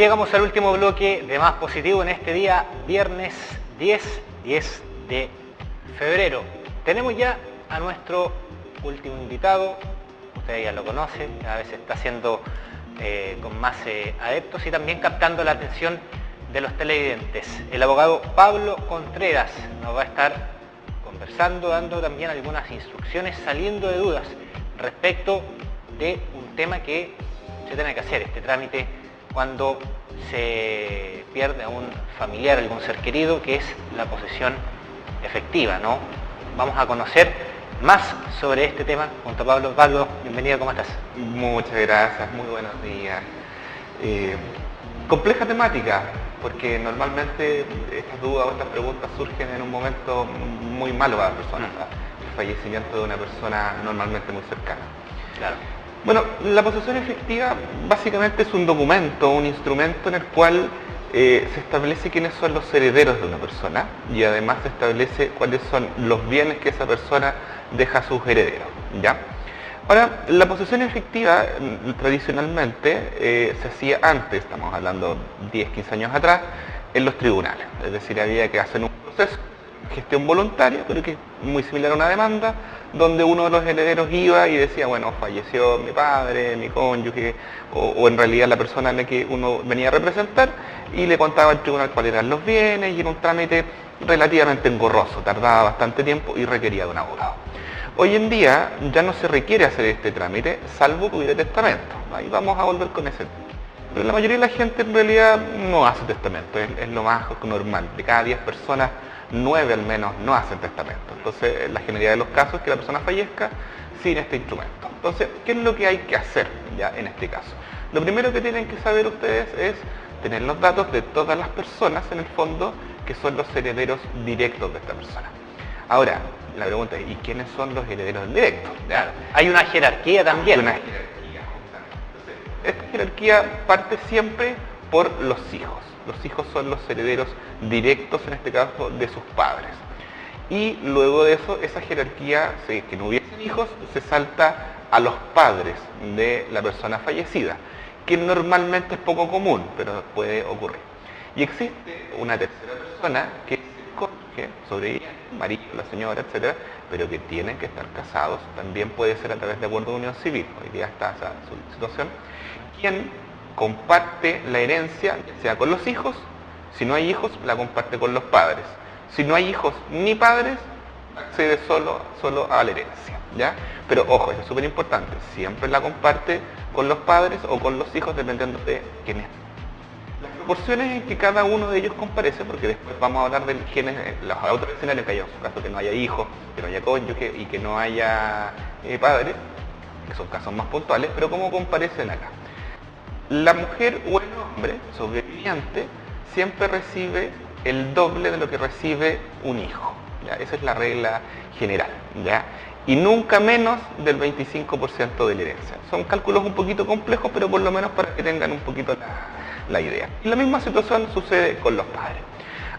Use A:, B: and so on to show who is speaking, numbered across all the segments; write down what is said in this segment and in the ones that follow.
A: llegamos al último bloque de Más Positivo en este día, viernes 10 de febrero. Tenemos ya a nuestro último invitado, ustedes ya lo conocen, cada vez está haciendo con más adeptos y también captando la atención de los televidentes. El abogado Pablo Contreras nos va a estar conversando, dando también algunas instrucciones, saliendo de dudas respecto de un tema que se tiene que hacer, este trámite cuando se pierde a un familiar, algún ser querido, que es la posesión efectiva, ¿no? Vamos a conocer más sobre este tema junto a Pablo. Pablo, bienvenido, ¿cómo estás?
B: Muchas gracias, muy buenos días. Compleja temática, porque normalmente estas dudas o estas preguntas surgen en un momento muy malo para la persona, el fallecimiento de una persona normalmente muy cercana.
A: Claro.
B: Bueno, la posesión efectiva básicamente es un documento, un instrumento en el cual se establece quiénes son los herederos de una persona y además se establece cuáles son los bienes que esa persona deja a sus herederos, ¿ya? Ahora, la posesión efectiva tradicionalmente se hacía antes, estamos hablando 10, 15 años atrás, en los tribunales, es decir, había que hacer un proceso, gestión voluntaria, pero que es muy similar a una demanda, donde uno de los herederos iba y decía, bueno, falleció mi padre, mi cónyuge, o en realidad la persona a la que uno venía a representar, y le contaba al tribunal cuáles eran los bienes, y era un trámite relativamente engorroso, tardaba bastante tiempo y requería de un abogado. Hoy en día ya no se requiere hacer este trámite, salvo que hubiera testamento. Ahí vamos a volver con ese tema. Pero la mayoría de la gente en realidad no hace testamento, es lo más normal. De cada 10 personas, 9 al menos no hacen testamento. Entonces, la generalidad de los casos es que la persona fallezca sin este instrumento. Entonces, ¿qué es lo que hay que hacer ya en este caso? Lo primero que tienen que saber ustedes es tener los datos de todas las personas, en el fondo, que son los herederos directos de esta persona. Ahora, la pregunta es, ¿y quiénes son los herederos directos?
A: Claro. Hay una jerarquía también.
B: Hay una jerarquía, justamente. Entonces, esta jerarquía parte siempre por los hijos. Los hijos son los herederos directos, en este caso, de sus padres. Y luego de eso, esa jerarquía, si es que no hubiesen hijos, se salta a los padres de la persona fallecida, que normalmente es poco común, pero puede ocurrir. Y existe una tercera persona, que es el cónyuge, sobreviviente, marido, la señora, etcétera, pero que tienen que estar casados. También puede ser a través de acuerdo de unión civil. Hoy día está esa situación. Quien comparte la herencia, sea con los hijos, si no hay hijos, la comparte con los padres. Si no hay hijos ni padres, accede solo a la herencia, ¿ya? Pero ojo, eso es súper importante, siempre la comparte con los padres o con los hijos, dependiendo de quién es. Las proporciones en que cada uno de ellos comparece, porque después vamos a hablar de quiénes, los otros escenarios que haya, en su caso que no haya hijos, que no haya cónyuge y que no haya padre, que son casos más puntuales, pero cómo comparecen acá. La mujer o el hombre sobreviviente siempre recibe el doble de lo que recibe un hijo, ¿ya? Esa es la regla general, ¿ya? Y nunca menos del 25% de la herencia. Son cálculos un poquito complejos, pero por lo menos para que tengan un poquito la idea. Y la misma situación sucede con los padres.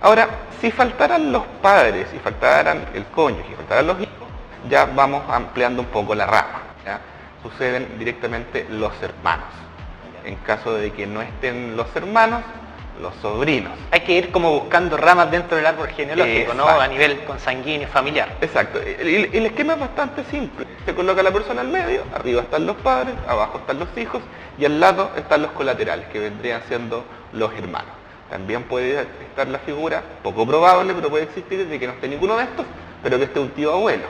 B: Ahora, si faltaran los padres, si faltaran el cónyuge, si faltaran los hijos, ya vamos ampliando un poco la rama, ¿ya? Suceden directamente los hermanos. En caso de que no estén los hermanos, los sobrinos.
A: Hay que ir como buscando ramas dentro del árbol genealógico, ¿no? A nivel consanguíneo, familiar.
B: Exacto. El esquema es bastante simple. Se coloca la persona al medio, arriba están los padres, abajo están los hijos y al lado están los colaterales, que vendrían siendo los hermanos. También puede estar la figura, poco probable, pero puede existir, de que no esté ninguno de estos, pero que esté un tío abuelo.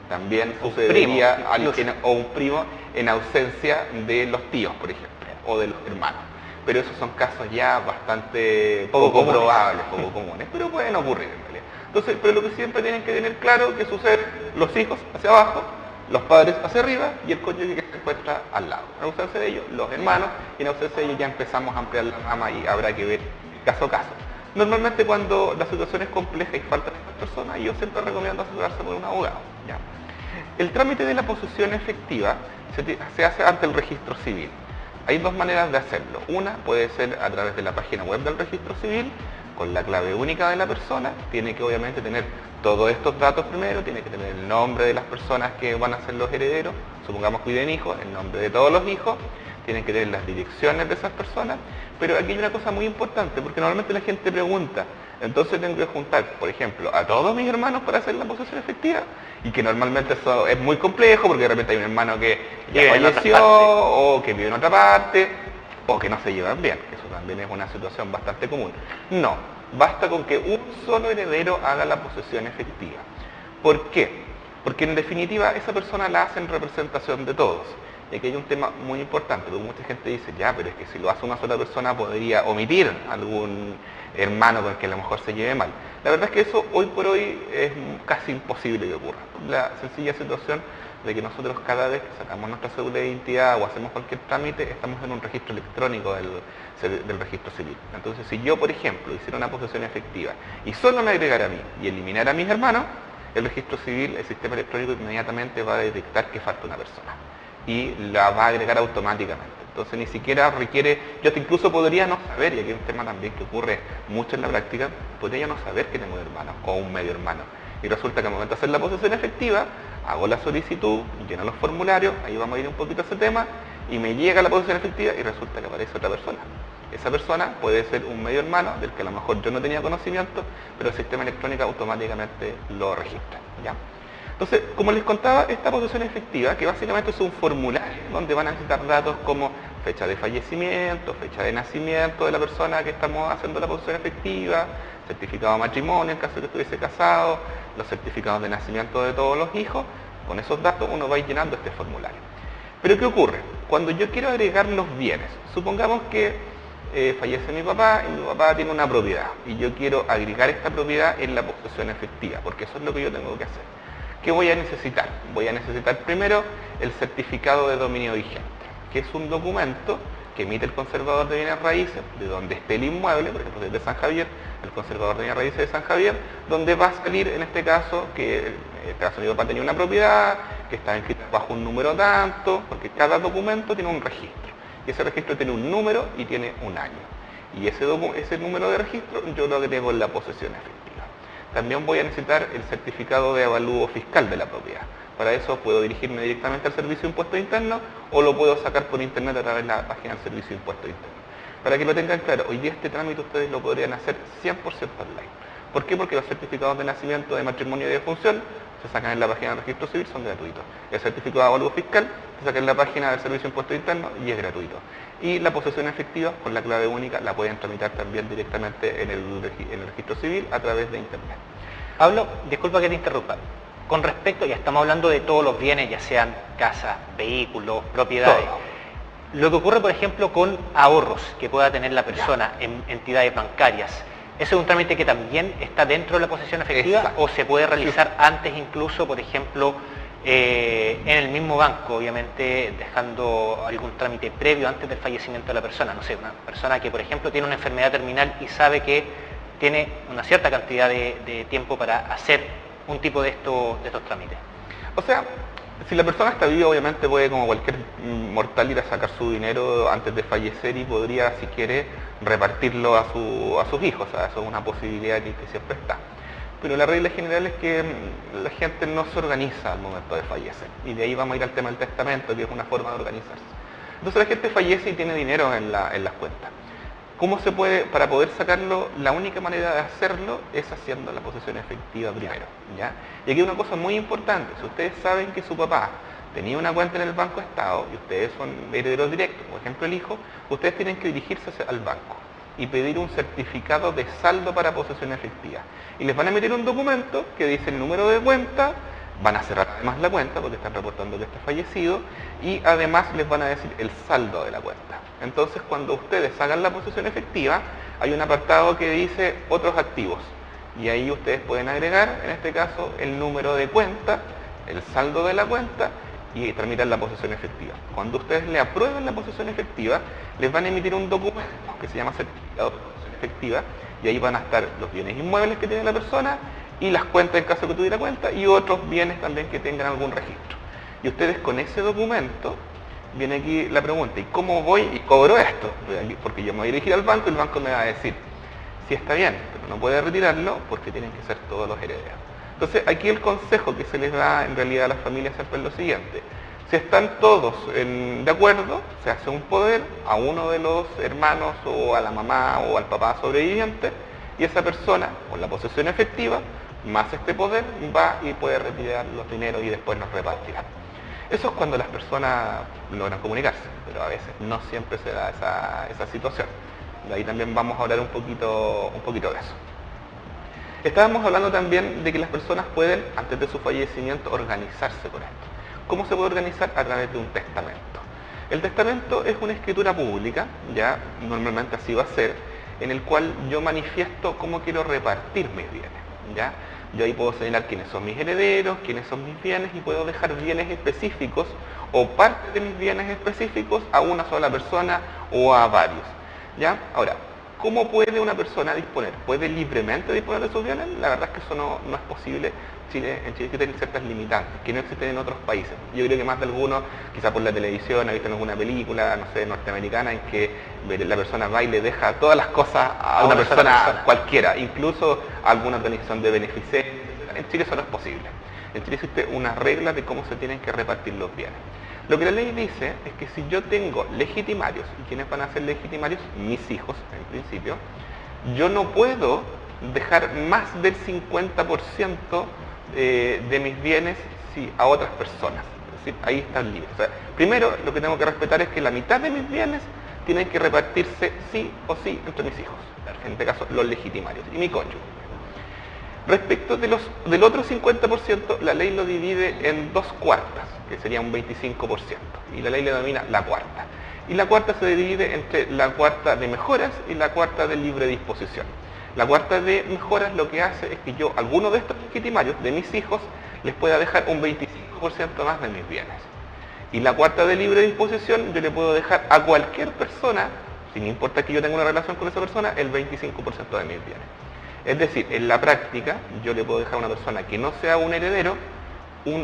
B: También sucedería alguien o un primo en ausencia de los tíos, por ejemplo, o de los hermanos. Pero esos son casos ya bastante poco probables, poco comunes, pero pueden ocurrir en realidad. Entonces, pero lo que siempre tienen que tener claro que sucede, los hijos hacia abajo, los padres hacia arriba y el cónyuge que se encuentra al lado. En ausencia de ellos, los hermanos, y en ausencia de ellos ya empezamos a ampliar la rama y habrá que ver caso a caso. Normalmente cuando la situación es compleja y faltan estas personas, yo siempre recomiendo asesorarse por un abogado, ¿ya? El trámite de la posesión efectiva se hace ante el registro civil. Hay dos maneras de hacerlo. Una puede ser a través de la página web del registro civil, con la clave única de la persona. Tiene que obviamente tener todos estos datos primero, tiene que tener el nombre de las personas que van a ser los herederos, supongamos que viven hijos, el nombre de todos los hijos, tienen que tener las direcciones de esas personas, pero aquí hay una cosa muy importante, porque normalmente la gente pregunta, entonces tengo que juntar, por ejemplo, a todos mis hermanos para hacer la posesión efectiva, y que normalmente eso es muy complejo, porque de repente hay un hermano que ya falleció, o que vive en otra parte, o que no se llevan bien, que eso también es una situación bastante común. No, basta con que un solo heredero haga la posesión efectiva. ¿Por qué? Porque en definitiva esa persona la hace en representación de todos. Y aquí hay un tema muy importante, porque mucha gente dice, ya, pero es que si lo hace una sola persona podría omitir algún hermano con el que a lo mejor se lleve mal. La verdad es que eso hoy por hoy es casi imposible que ocurra. La sencilla situación de que nosotros cada vez que sacamos nuestra cédula de identidad o hacemos cualquier trámite, estamos en un registro electrónico del registro civil. Entonces, si yo, por ejemplo, hiciera una posesión efectiva y solo me agregara a mí y eliminara a mis hermanos, el registro civil, el sistema electrónico inmediatamente va a detectar que falta una persona y la va a agregar automáticamente. Entonces ni siquiera requiere, yo hasta incluso podría no saber, y aquí hay un tema también que ocurre mucho en la práctica, podría yo no saber que tengo un hermano o un medio hermano. Y resulta que al momento de hacer la posesión efectiva, hago la solicitud, lleno los formularios, ahí vamos a ir un poquito a ese tema, y me llega la posesión efectiva y resulta que aparece otra persona. Esa persona puede ser un medio hermano del que a lo mejor yo no tenía conocimiento, pero el sistema electrónico automáticamente lo registra, ¿ya? Entonces, como les contaba, esta posesión efectiva, que básicamente es un formulario donde van a necesitar datos como fecha de fallecimiento, fecha de nacimiento de la persona que estamos haciendo la posesión efectiva, certificado de matrimonio en caso de que estuviese casado, los certificados de nacimiento de todos los hijos. Con esos datos uno va a ir llenando este formulario. Pero ¿qué ocurre? Cuando yo quiero agregar los bienes, supongamos que fallece mi papá y mi papá tiene una propiedad y yo quiero agregar esta propiedad en la posesión efectiva, porque eso es lo que yo tengo que hacer. ¿Qué voy a necesitar? Voy a necesitar primero el certificado de dominio vigente, que es un documento que emite el conservador de bienes raíces, de donde esté el inmueble, por ejemplo, desde San Javier, el conservador de bienes raíces de San Javier, donde va a salir en este caso que mi papá tenía una propiedad, que está inscrita bajo un número tanto, porque cada documento tiene un registro, y ese registro tiene un número y tiene un año. Y ese número de registro yo lo agrego en la posesión efectiva. También voy a necesitar el certificado de avalúo fiscal de la propiedad. Para eso puedo dirigirme directamente al Servicio de Impuestos Internos o lo puedo sacar por internet a través de la página del Servicio de Impuestos Internos. Para que lo tengan claro, hoy día este trámite ustedes lo podrían hacer 100% online. ¿Por qué? Porque los certificados de nacimiento, de matrimonio y de defunción se sacan en la página del Registro Civil, son gratuitos. El certificado de avalúo fiscal se saca en la página del Servicio de Impuestos Internos y es gratuito. Y la posesión efectiva, con la clave única, la pueden tramitar también directamente en el Registro Civil a través de internet.
A: Pablo, disculpa que te interrumpa. Con respecto, ya estamos hablando de todos los bienes, ya sean casas, vehículos, propiedades.
B: Todo.
A: Lo que ocurre, por ejemplo, con ahorros que pueda tener la persona en entidades bancarias, ¿eso es un trámite que también está dentro de la posesión efectiva?
B: Exacto.
A: ¿O se puede realizar antes incluso, por ejemplo, en el mismo banco, obviamente dejando algún trámite previo antes del fallecimiento de la persona? No sé, una persona que, por ejemplo, tiene una enfermedad terminal y sabe que tiene una cierta cantidad de tiempo para hacer un tipo de estos trámites.
B: O sea, si la persona está viva, obviamente puede, como cualquier mortal, ir a sacar su dinero antes de fallecer y podría, si quiere, repartirlo a sus hijos. O sea, eso es una posibilidad que siempre está. Pero la regla general es que la gente no se organiza al momento de fallecer. Y de ahí vamos a ir al tema del testamento, que es una forma de organizarse. Entonces la gente fallece y tiene dinero en las cuentas. ¿Cómo se puede? Para poder sacarlo, la única manera de hacerlo es haciendo la posesión efectiva primero, ¿ya? Y aquí hay una cosa muy importante. Si ustedes saben que su papá tenía una cuenta en el Banco Estado y ustedes son herederos directos, por ejemplo el hijo, ustedes tienen que dirigirse al banco y pedir un certificado de saldo para posesión efectiva. Y les van a emitir un documento que dice el número de cuenta, van a cerrar además la cuenta porque están reportando que está fallecido y además les van a decir el saldo de la cuenta. Entonces, cuando ustedes hagan la posesión efectiva, hay un apartado que dice otros activos y ahí ustedes pueden agregar, en este caso, el número de cuenta, el saldo de la cuenta y tramitar la posesión efectiva. Cuando ustedes le aprueben la posesión efectiva, les van a emitir un documento que se llama certificado de posesión efectiva y ahí van a estar los bienes inmuebles que tiene la persona y las cuentas en caso que tuviera cuenta y otros bienes también que tengan algún registro. Y ustedes con ese documento, viene aquí la pregunta, ¿y cómo voy y cobro esto? Porque yo me voy a dirigir al banco y el banco me va a decir, sí está bien, pero no puede retirarlo porque tienen que ser todos los herederos. Entonces aquí el consejo que se les da en realidad a las familias siempre es lo siguiente. Si están todos de acuerdo, se hace un poder a uno de los hermanos o a la mamá o al papá sobreviviente, y esa persona, con la posesión efectiva, más este poder, va y puede retirar los dineros y después los repartirá. Eso es cuando las personas logran comunicarse, pero a veces no siempre se da esa situación. De ahí también vamos a hablar un poquito de eso. Estábamos hablando también de que las personas pueden, antes de su fallecimiento, organizarse con esto. ¿Cómo se puede organizar? A través de un testamento. El testamento es una escritura pública, ya normalmente así va a ser, en el cual yo manifiesto cómo quiero repartir mis bienes, ¿ya? Yo ahí puedo señalar quiénes son mis herederos, quiénes son mis bienes, y puedo dejar bienes específicos o parte de mis bienes específicos a una sola persona o a varios, ¿ya? Ahora, ¿cómo puede una persona disponer? ¿Puede libremente disponer de sus bienes? La verdad es que eso no es posible. En Chile existen ciertas limitantes que no existen en otros países. Yo creo que más de alguno, quizá por la televisión, ha visto en alguna película, no sé, norteamericana, en que la persona va y le deja todas las cosas a una persona cualquiera, incluso a alguna organización de beneficencia. En Chile eso no es posible. En Chile existe una regla de cómo se tienen que repartir los bienes. Lo que la ley dice es que si yo tengo legitimarios, ¿y quiénes van a ser legitimarios? Mis hijos, en principio, yo no puedo dejar más del 50% de mis bienes a otras personas. Es decir, ahí está el libre. O sea, primero, lo que tengo que respetar es que la mitad de mis bienes tienen que repartirse sí o sí entre mis hijos, en este caso los legitimarios, y mi cónyuge. Respecto del otro 50%, la ley lo divide en 2/4, que sería un 25%, y la ley le denomina la cuarta. Y la cuarta se divide entre la cuarta de mejoras y la cuarta de libre disposición. La cuarta de mejoras lo que hace es que yo, alguno de estos legitimarios, de mis hijos, les pueda dejar un 25% más de mis bienes. Y la cuarta de libre disposición yo le puedo dejar a cualquier persona, sin importar que yo tenga una relación con esa persona, el 25% de mis bienes. Es decir, en la práctica, yo le puedo dejar a una persona que no sea un heredero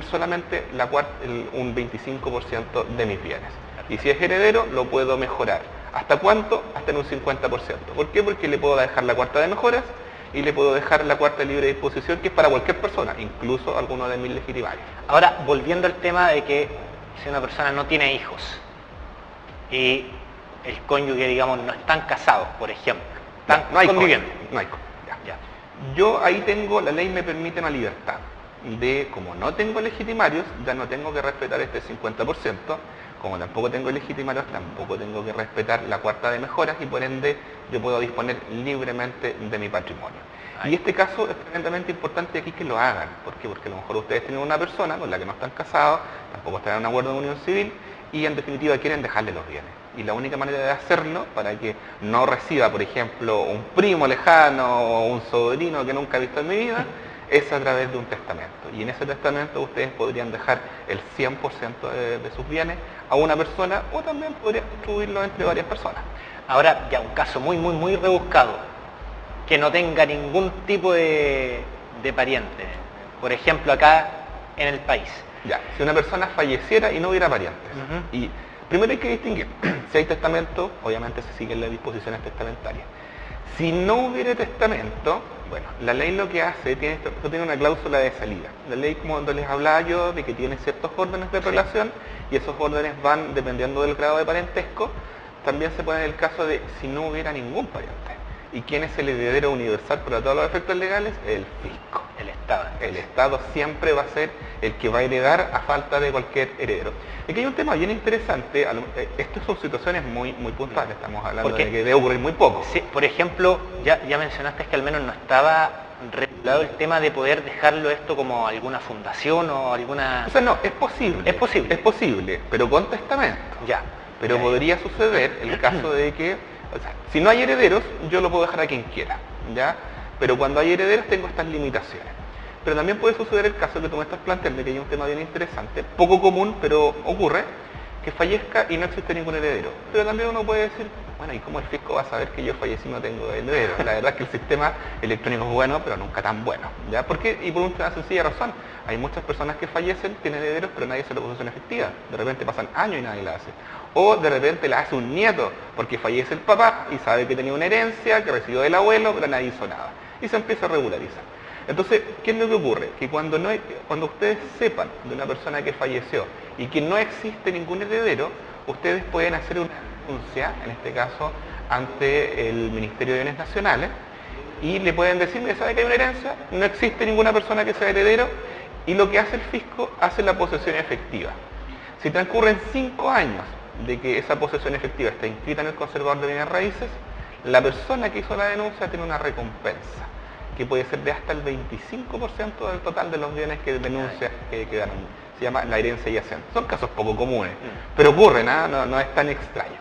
B: solamente un 25% de mis bienes. Y si es heredero, lo puedo mejorar. ¿Hasta cuánto? Hasta en un 50%. ¿Por qué? Porque le puedo dejar la cuarta de mejoras y le puedo dejar la cuarta de libre disposición, que es para cualquier persona, incluso alguno de mis legitimarios.
A: Ahora, volviendo al tema de que si una persona no tiene hijos y el cónyuge, digamos, no están casados, por ejemplo, están conviviendo.
B: No hay Yo ahí la ley me permite una libertad como no tengo legitimarios, ya no tengo que respetar este 50%, como tampoco tengo legitimarios, tampoco tengo que respetar la cuarta de mejoras, y por ende yo puedo disponer libremente de mi patrimonio. Y este caso es tremendamente importante aquí que lo hagan. ¿Por qué? Porque a lo mejor ustedes tienen una persona con la que no están casados, tampoco están en un acuerdo de unión civil, y en definitiva quieren dejarle los bienes. Y la única manera de hacerlo, para que no reciba, por ejemplo, un primo lejano o un sobrino que nunca he visto en mi vida, es a través de un testamento. Y en ese testamento ustedes podrían dejar el 100% de sus bienes a una persona, o también podrían distribuirlo entre varias personas.
A: Ahora, ya un caso muy rebuscado, que no tenga ningún tipo de pariente. Por ejemplo, acá en el país.
B: Ya, si una persona falleciera y no hubiera parientes. Y primero hay que distinguir, si hay testamento, obviamente se siguen las disposiciones testamentarias. Si no hubiera testamento, bueno, la ley lo que hace, esto tiene una cláusula de salida. La ley, como cuando les hablaba yo, de que tiene ciertos órdenes de relación, y esos órdenes van dependiendo del grado de parentesco. También se pone en el caso de si no hubiera ningún pariente. ¿Y quién es el heredero universal para todos los efectos legales? El fisco.
A: El Estado.
B: El Estado siempre va a ser el que va a heredar a falta de cualquier heredero. Aquí hay un tema bien interesante. Estas son situaciones muy puntuales. Estamos hablando de que debe ocurrir muy poco.
A: Sí, por ejemplo, ya mencionaste que al menos no estaba regulado el tema de poder dejarlo esto como alguna fundación o alguna...
B: O sea, no, es posible.
A: Es posible.
B: Es posible, pero con testamento.
A: Ya.
B: Pero podría suceder el caso de que, o sea, si no hay herederos, yo lo puedo dejar a quien quiera, ¿ya? Pero cuando hay herederos tengo estas limitaciones. Pero también puede suceder el caso que tú me estás planteando, que hay un tema bien interesante, poco común, pero ocurre, que fallezca y no existe ningún heredero. Pero también uno puede decir, bueno, ¿y cómo el fisco va a saber que yo fallecí y no tengo heredero? La verdad es que el sistema electrónico es bueno, pero nunca tan bueno, ¿ya? ¿Por qué? Y por una sencilla razón. Hay muchas personas que fallecen, tienen herederos, pero nadie hace la posesión efectiva. De repente pasan años y nadie la hace. O de repente la hace un nieto, porque fallece el papá y sabe que tenía una herencia, que recibió del abuelo, pero nadie hizo nada. Y se empieza a regularizar. Entonces, ¿qué es lo que ocurre? Que cuando ustedes sepan de una persona que falleció y que no existe ningún heredero, ustedes pueden hacer una denuncia, en este caso, ante el Ministerio de Bienes Nacionales, y le pueden decir, mire, ¿sabe que hay una herencia? No existe ninguna persona que sea heredero, y lo que hace el fisco, hace la posesión efectiva. Si transcurren 5 años de que esa posesión efectiva está inscrita en el conservador de bienes raíces, la persona que hizo la denuncia tiene una recompensa, que puede ser de hasta el 25% del total de los bienes que denuncia que quedaron. Se llama la herencia yacente. Son casos poco comunes, pero ocurren, no es tan extraño.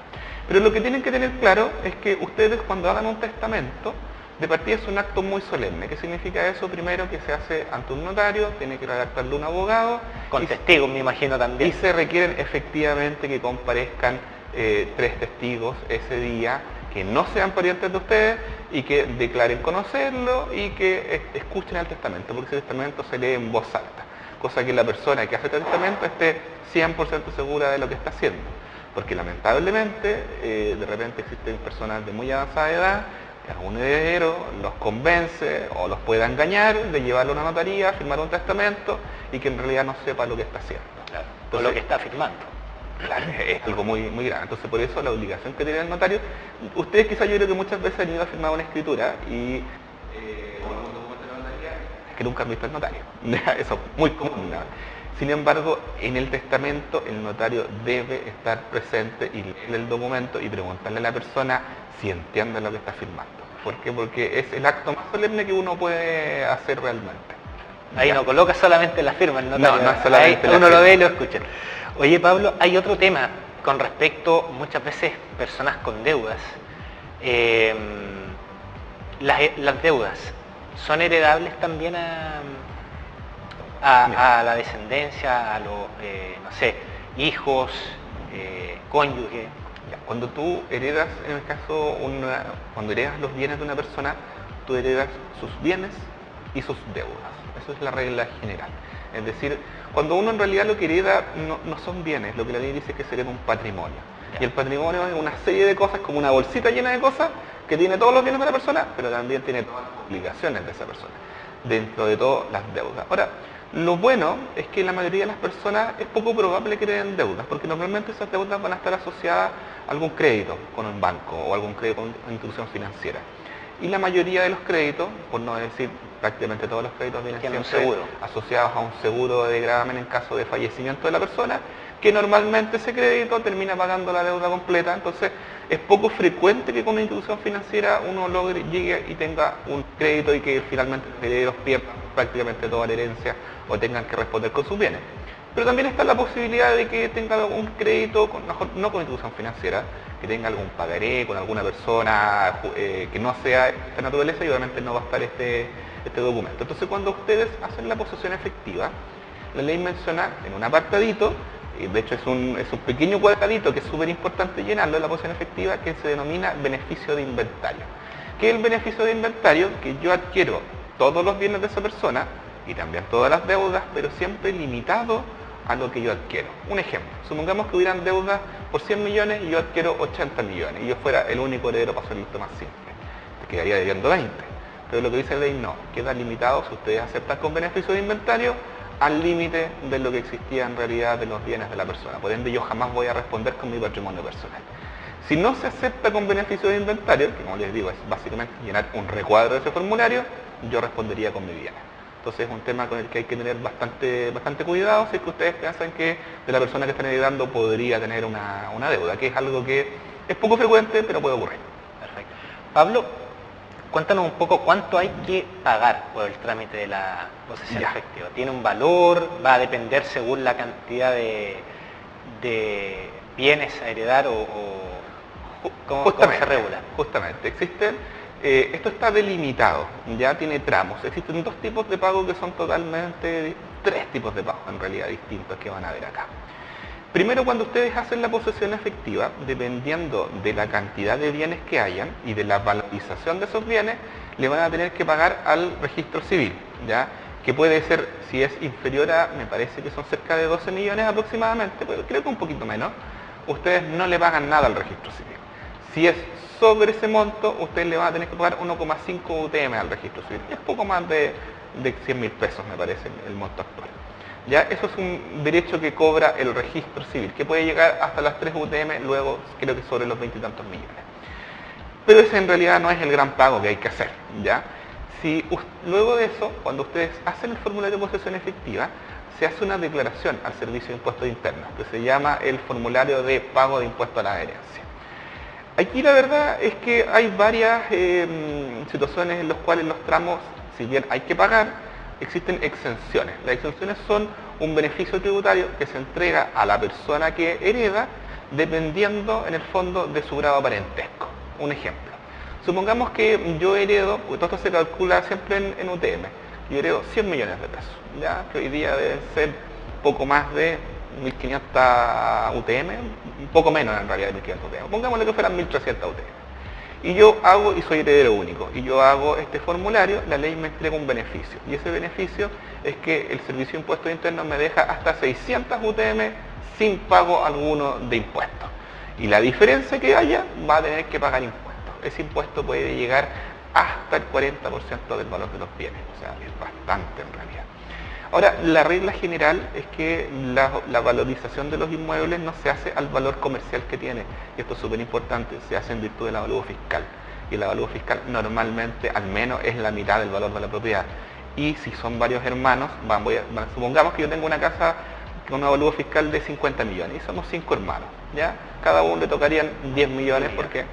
B: Pero lo que tienen que tener claro es que ustedes, cuando hagan un testamento, de partida es un acto muy solemne. ¿Qué significa eso? Primero, que se hace ante un notario, tiene que redactarlo un abogado.
A: Con testigos, me imagino, también.
B: Y se requieren efectivamente que comparezcan 3 testigos ese día, que no sean parientes de ustedes y que declaren conocerlo y que escuchen el testamento, porque ese testamento se lee en voz alta, cosa que la persona que hace el testamento esté 100% segura de lo que está haciendo, porque lamentablemente de repente existen personas de muy avanzada edad que algún heredero los convence o los pueda engañar de llevarlo a una notaría, firmar un testamento y que en realidad no sepa lo que está haciendo.
A: Claro, entonces, o lo que está firmando.
B: Claro, es algo muy grave. Entonces, por eso la obligación que tiene el notario, ustedes quizás yo creo que muchas veces han ido a firmar una escritura y o algún documento de la notaría, es que nunca han visto al notario. Eso es muy común, ¿no? Sin embargo, en el testamento el notario debe estar presente y leer el documento y preguntarle a la persona si entiende lo que está firmando. ¿Por qué? Porque es el acto más solemne que uno puede hacer realmente.
A: Ahí no coloca solamente la firma el notario.
B: No es solamente
A: ahí
B: la
A: uno
B: firma.
A: lo ve y lo escucha. Oye, Pablo, hay otro tema con respecto, muchas veces, personas con deudas. Las deudas, ¿son heredables también a la descendencia, a los, no sé, hijos, cónyuge?
B: Cuando tú heredas, en el caso, cuando heredas los bienes de una persona, tú heredas sus bienes y sus deudas. Esa es la regla general. Es decir, cuando uno en realidad lo que hereda no son bienes, lo que la ley dice es que se hereda un patrimonio. Y el patrimonio es una serie de cosas, como una bolsita llena de cosas, que tiene todos los bienes de la persona, pero también tiene todas las obligaciones de esa persona, dentro de todas las deudas. Ahora, lo bueno es que la mayoría de las personas es poco probable que hereden deudas, porque normalmente esas deudas van a estar asociadas a algún crédito con un banco o algún crédito con una institución financiera. Y la mayoría de los créditos, por no decir prácticamente todos los créditos, vienen siempre asociados a un seguro de gravamen en caso de fallecimiento de la persona, que normalmente ese crédito termina pagando la deuda completa. Entonces es poco frecuente que con una institución financiera uno llegue y tenga un crédito y que finalmente los herederos pierdan prácticamente toda la herencia o tengan que responder con sus bienes. Pero también está la posibilidad de que tenga un crédito, no con institución financiera, que tenga algún pagaré con alguna persona que no sea de esta naturaleza, y obviamente no va a estar este documento. Entonces, cuando ustedes hacen la posesión efectiva, la ley menciona en un apartadito, de hecho es un pequeño cuadradito que es súper importante llenarlo en la posesión efectiva, que se denomina beneficio de inventario. ¿Qué es el beneficio de inventario? Que yo adquiero todos los bienes de esa persona y también todas las deudas, pero siempre limitado a lo que yo adquiero. Un ejemplo, supongamos que hubieran deudas por 100 millones y yo adquiero 80 millones y yo fuera el único heredero, para hacerlo esto más simple, te quedaría debiendo 20. Pero lo que dice la ley no, queda limitado, si ustedes aceptan con beneficio de inventario, al límite de lo que existía en realidad de los bienes de la persona. Por ende, yo jamás voy a responder con mi patrimonio personal. Si no se acepta con beneficio de inventario, que como les digo es básicamente llenar un recuadro de ese formulario, yo respondería con mi bienes. Entonces es un tema con el que hay que tener bastante cuidado si es que ustedes piensan que de la persona que están heredando podría tener una deuda, que es algo que es poco frecuente, pero puede ocurrir.
A: Perfecto. Pablo, cuéntanos un poco cuánto hay que pagar por el trámite de la posesión efectiva. ¿Tiene un valor? ¿Va a depender según la cantidad de bienes a heredar o cómo se regula?
B: Justamente, esto está delimitado, ya tiene tramos. Existen 2 tipos de pago que son totalmente, 3 tipos de pago en realidad distintos que van a ver acá. Primero, cuando ustedes hacen la posesión efectiva, dependiendo de la cantidad de bienes que hayan y de la valorización de esos bienes, le van a tener que pagar al registro civil, ¿ya? Que puede ser, si es inferior a, me parece que son cerca de 12 millones aproximadamente, pero creo que un poquito menos, ustedes no le pagan nada al registro civil. Si es sobre ese monto, ustedes le van a tener que pagar 1,5 UTM al registro civil. Es poco más de de 100.000 pesos, me parece, el monto actual. Ya, eso es un derecho que cobra el registro civil, que puede llegar hasta las 3 UTM, luego creo que sobre los 20 y tantos millones. Pero ese en realidad no es el gran pago que hay que hacer, ¿ya? Si luego de eso, cuando ustedes hacen el formulario de posesión efectiva, se hace una declaración al Servicio de Impuestos Internos, que se llama el formulario de pago de impuesto a la herencia. Aquí la verdad es que hay varias situaciones en las cuales los tramos, si bien hay que pagar, existen exenciones. Las exenciones son un beneficio tributario que se entrega a la persona que hereda dependiendo en el fondo de su grado de parentesco. Un ejemplo. Supongamos que yo heredo, porque todo esto se calcula siempre en UTM, yo heredo 100 millones de pesos, ya que hoy día deben ser poco más de 1.500 UTM, un poco menos en realidad de 1.500 UTM. Pongámosle que fueran 1.300 UTM. Y yo hago, y soy heredero único, y yo hago este formulario, la ley me entrega un beneficio. Y ese beneficio es que el Servicio de Impuestos Internos me deja hasta 600 UTM sin pago alguno de impuestos. Y la diferencia que haya va a tener que pagar impuestos. Ese impuesto puede llegar hasta el 40% del valor de los bienes, o sea, es bastante en realidad. Ahora, la regla general es que la valorización de los inmuebles no se hace al valor comercial que tiene, y esto es súper importante, se hace en virtud del avalúo fiscal, y el avalúo fiscal normalmente al menos es la mitad del valor de la propiedad, y si son varios hermanos, supongamos que yo tengo una casa con un avalúo fiscal de 50 millones, y somos 5 hermanos, ¿ya? Cada uno le tocarían 10 millones, ¿por qué?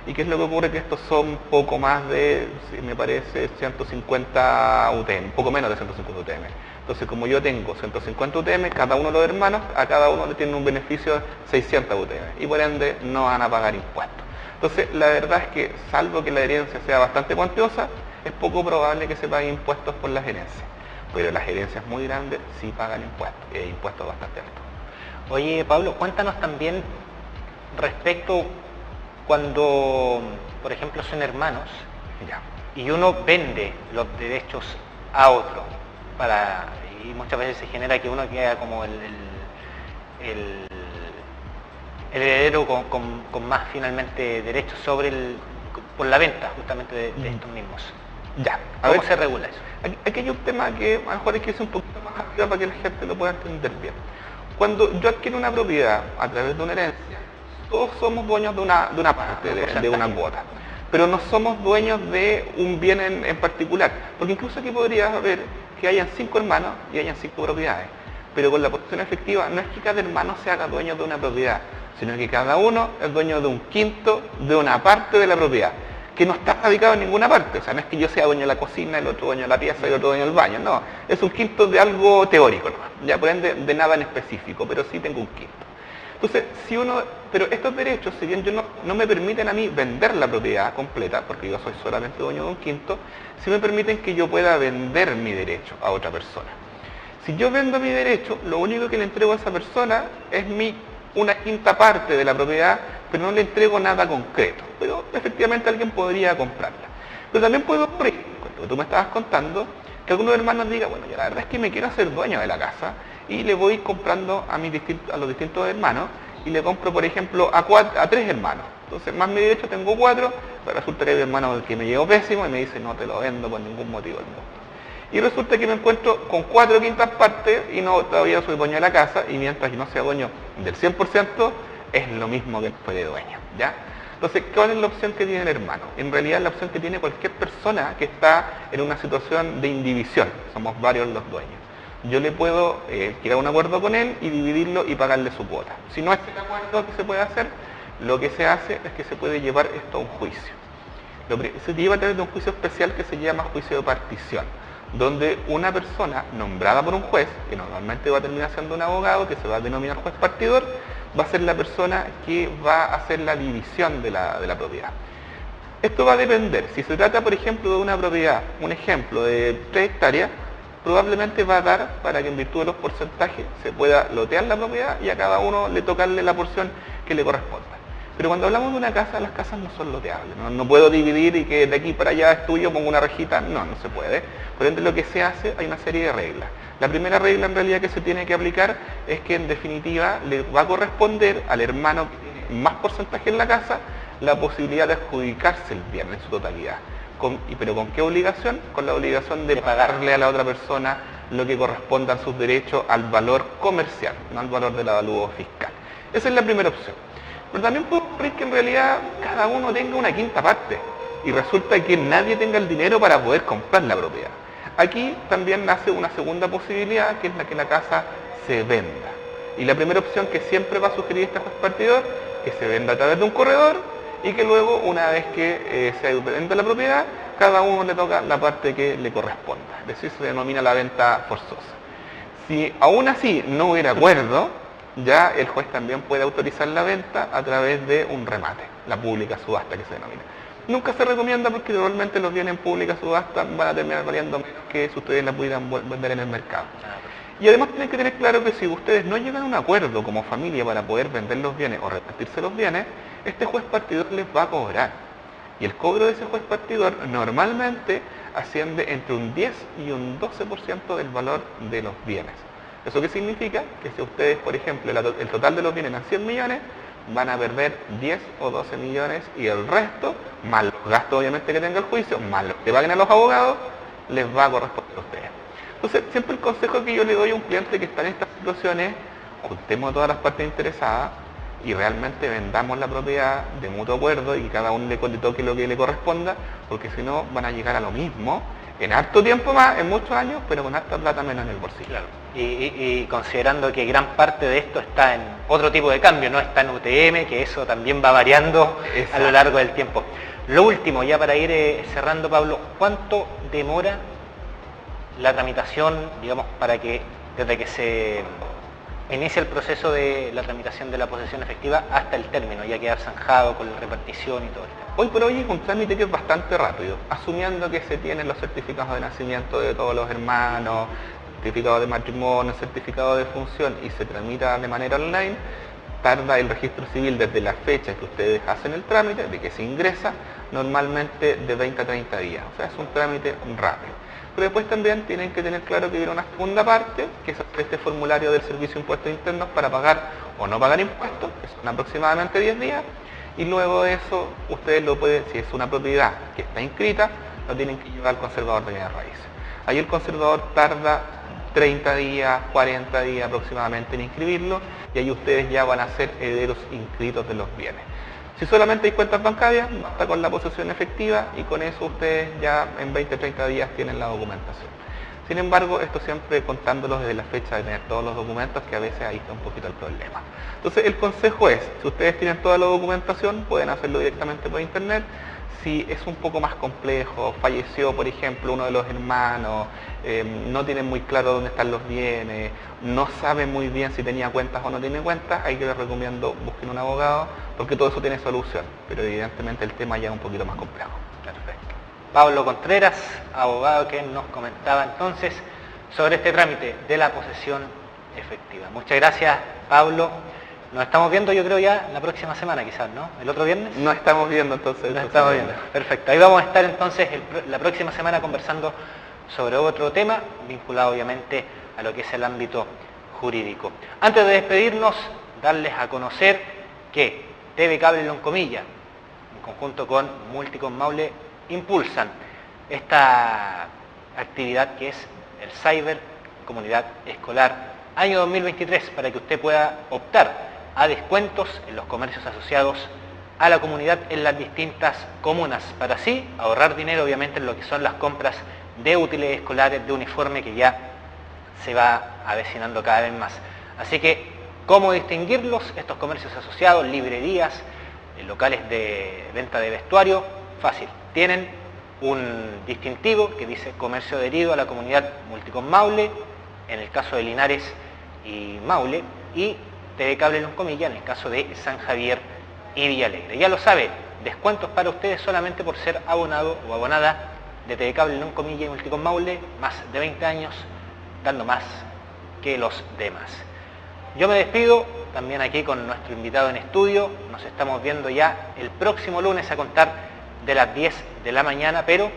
B: ¿Y qué es lo que ocurre? Que estos son poco más de, me parece, 150 UTM, un poco menos de 150 UTM. Entonces, como yo tengo 150 UTM, cada uno de los hermanos, a cada uno le tiene un beneficio de 600 UTM, y por ende no van a pagar impuestos. Entonces, la verdad es que, salvo que la herencia sea bastante cuantiosa, es poco probable que se paguen impuestos por las herencias. Pero las herencias muy grandes sí pagan impuestos, y impuestos bastante altos.
A: Oye, Pablo, cuéntanos también respecto cuando, por ejemplo, son hermanos,
B: Ya.
A: y uno vende los derechos a otro, y muchas veces se genera que uno queda como el heredero con más finalmente derechos por la venta justamente de estos mismos.
B: Ya.
A: ¿Cómo se regula eso?
B: Aquí hay un tema que a lo mejor hay que ir un poquito más arriba para que la gente lo pueda entender bien. Cuando yo adquiero una propiedad a través de una herencia, todos somos dueños de una parte, de una cuota, pero no somos dueños de un bien en particular, porque incluso aquí podría haber que hayan 5 hermanos y hayan 5 propiedades, pero con la posesión efectiva no es que cada hermano se haga dueño de una propiedad, sino que cada uno es dueño de un quinto de una parte de la propiedad, que no está radicado en ninguna parte. O sea, no es que yo sea dueño de la cocina, el otro dueño de la pieza y el otro dueño del baño, no, es un quinto de algo teórico, ¿no? Ya por ende de nada en específico, pero sí tengo un quinto. Entonces, pero estos derechos, si bien no me permiten a mí vender la propiedad completa, porque yo soy solamente dueño de un quinto, sí me permiten que yo pueda vender mi derecho a otra persona. Si yo vendo mi derecho, lo único que le entrego a esa persona es una quinta parte de la propiedad, pero no le entrego nada concreto. Pero efectivamente alguien podría comprarla. Pero también puedo ocurrir, con lo que tú me estabas contando, que algunos hermanos digan, bueno, yo la verdad es que me quiero hacer dueño de la casa, y le voy comprando a los distintos hermanos, y le compro, por ejemplo, a 3 hermanos. Entonces, más mi derecho tengo 4, pero resulta que hay un hermano que me llegó pésimo y me dice, no te lo vendo por ningún motivo del mundo. Y resulta que me encuentro con 4 quintas partes y todavía soy dueño de la casa, y mientras yo no sea dueño del 100%, es lo mismo que fue de dueño, ¿ya? Entonces, ¿cuál es la opción que tiene el hermano? En realidad es la opción que tiene cualquier persona que está en una situación de indivisión. Somos varios los dueños. Yo le puedo llegar a un acuerdo con él y dividirlo y pagarle su cuota. Si no es el acuerdo que se puede hacer, lo que se hace es que se puede llevar esto a un juicio. Se lleva a través de un juicio especial que se llama juicio de partición, donde una persona nombrada por un juez, que normalmente va a terminar siendo un abogado, que se va a denominar juez partidor, va a ser la persona que va a hacer la división de la propiedad. Esto va a depender. Si se trata, por ejemplo, de una propiedad, un ejemplo de 3 hectáreas, probablemente va a dar para que en virtud de los porcentajes se pueda lotear la propiedad y a cada uno le tocarle la porción que le corresponda. Pero cuando hablamos de una casa, las casas no son loteables. No puedo dividir y que de aquí para allá es tuyo, pongo una rejita. No se puede. Por ende, lo que se hace, hay una serie de reglas. La primera regla en realidad que se tiene que aplicar es que en definitiva le va a corresponder al hermano que tiene más porcentaje en la casa la posibilidad de adjudicarse el bien en su totalidad. ¿Pero con qué obligación? Con la obligación de pagarle a la otra persona lo que corresponda a sus derechos al valor comercial, no al valor del avalúo fiscal. Esa es la primera opción. Pero también puede ocurrir que en realidad cada uno tenga una quinta parte y resulta que nadie tenga el dinero para poder comprar la propiedad. Aquí también nace una segunda posibilidad, que es la que la casa se venda. Y la primera opción que siempre va a sugerir este juez partidor, que se venda a través de un corredor y que luego, una vez que se venda la propiedad, cada uno le toca la parte que le corresponda. Es decir, se denomina la venta forzosa. Si aún así no hubiera acuerdo, ya el juez también puede autorizar la venta a través de un remate, la pública subasta que se denomina. Nunca se recomienda porque normalmente los bienes en pública subasta van a terminar valiendo menos que si ustedes la pudieran vender en el mercado. Y además tienen que tener claro que si ustedes no llegan a un acuerdo como familia para poder vender los bienes o repartirse los bienes, este juez partidor les va a cobrar. Y el cobro de ese juez partidor normalmente asciende entre un 10 y un 12% del valor de los bienes. ¿Eso qué significa? Que si ustedes, por ejemplo, el total de los bienes eran 100 millones, van a perder 10 o 12 millones y el resto, más los gastos obviamente que tenga el juicio, más los que paguen a los abogados, les va a corresponder a ustedes. Entonces, siempre el consejo que yo le doy a un cliente que está en estas situaciones, juntemos a todas las partes interesadas y realmente vendamos la propiedad de mutuo acuerdo y que cada uno le toque lo que le corresponda, porque si no van a llegar a lo mismo en harto tiempo más, en muchos años, pero con harta plata menos en el bolsillo.
A: Claro. Y considerando que gran parte de esto está en otro tipo de cambio, no está en UTM, que eso también va variando a lo largo del tiempo. Lo último, ya para ir cerrando, Pablo, ¿cuánto demora la tramitación, digamos, para que desde que se inicia el proceso de la tramitación de la posesión efectiva hasta el término, ya quedar zanjado con la repartición y todo esto?
B: Hoy por hoy es un trámite que es bastante rápido, asumiendo que se tienen los certificados de nacimiento de todos los hermanos, certificado de matrimonio, certificado de función y se tramita de manera online, tarda el registro civil desde la fecha que ustedes hacen el trámite, de que se ingresa, normalmente de 20 a 30 días. O sea, es un trámite rápido. Pero después también tienen que tener claro que viene una segunda parte, que es este formulario del Servicio de Impuestos Internos para pagar o no pagar impuestos, que son aproximadamente 10 días, y luego de eso ustedes lo pueden, si es una propiedad que está inscrita, lo tienen que llevar al conservador de bienes raíces. Ahí el conservador tarda 30 días, 40 días aproximadamente en inscribirlo y ahí ustedes ya van a ser herederos inscritos de los bienes. Si solamente hay cuentas bancarias, basta con la posesión efectiva y con eso ustedes ya en 20-30 días tienen la documentación. Sin embargo, esto siempre contándolo desde la fecha de tener todos los documentos, que a veces ahí está un poquito el problema. Entonces el consejo es, si ustedes tienen toda la documentación, pueden hacerlo directamente por internet. Si es un poco más complejo, falleció por ejemplo uno de los hermanos, no tienen muy claro dónde están los bienes, no saben muy bien si tenía cuentas o no tiene cuentas, ahí yo les recomiendo busquen un abogado, porque todo eso tiene solución, pero evidentemente el tema ya es un poquito más complejo.
A: Perfecto. Pablo Contreras, abogado, que nos comentaba entonces sobre este trámite de la posesión efectiva. Muchas gracias, Pablo. Nos estamos viendo, yo creo, ya la próxima semana quizás, ¿no? ¿El otro viernes?
B: Nos estamos viendo entonces.
A: Nos estamos viendo, perfecto. Ahí vamos a estar entonces la próxima semana conversando sobre otro tema, vinculado obviamente a lo que es el ámbito jurídico. Antes de despedirnos, darles a conocer que TV Cable Loncomilla, en conjunto con Multicom Maule, impulsan esta actividad que es el Cyber Comunidad Escolar año 2023, para que usted pueda optar a descuentos en los comercios asociados a la comunidad en las distintas comunas, para así ahorrar dinero obviamente en lo que son las compras de útiles escolares, de uniforme, que ya se va avecinando cada vez más. Así que, ¿cómo distinguirlos? Estos comercios asociados, librerías, locales de venta de vestuario, fácil. Tienen un distintivo que dice comercio adherido a la comunidad Multicom Maule, en el caso de Linares y Maule, y TV Cable Loncomilla en el caso de San Javier y Villalegre. Ya lo sabe, descuentos para ustedes solamente por ser abonado o abonada de TV Cable Loncomilla y Multicom Maule, más de 20 años, dando más que los demás. Yo me despido también aquí con nuestro invitado en estudio. Nos estamos viendo ya el próximo lunes a contar de las 10 de la mañana, pero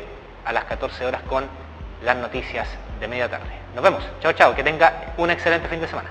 A: a las 14 horas con las noticias de media tarde. Nos vemos. Chao, chao. Que tenga un excelente fin de semana.